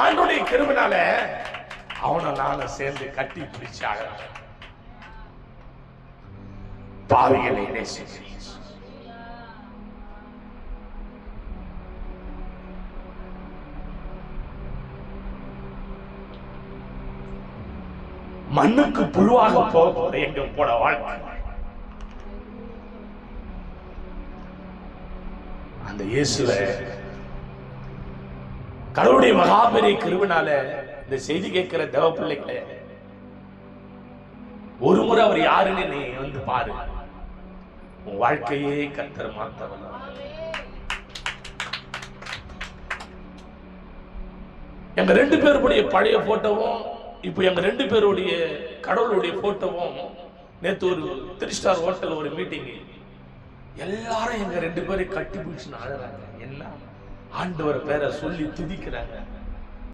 ஆண்டோடைய கிருபைனால அவனை நானும் சேர்ந்து கட்டி பிடிச்சாக பாவிகளை நேசிக்கிறேன். மண்ணுக்கு புழுவாக போக எங்க போட வாழ்க்கை அந்த இயேசுவை கடவுளுடைய மகாபெரிய கிருபைனால இந்த செய்தி கேட்கிற தேவ பிள்ளைகளே, ஒரு முறை அவர் யாருன்னு நீ வந்து பாரு, உன் வாழ்க்கையே கர்த்தர் மாத்தவன். எங்க ரெண்டு பேருடைய பழைய போட்டோவும் இப்ப எங்க ரெண்டு பேருடைய கடவுளுடைய போட்டோவும் நேற்று ஒரு 3 ஸ்டார் ஹோட்டல் ஒரு மீட்டிங், எல்லாரும் எங்க ரெண்டு பேரும் கட்டி பிடிச்சுன்னு அழறாங்க. எல்லாம் ஆண்டவர் பேரை சொல்லி துதிக்கிறாங்க.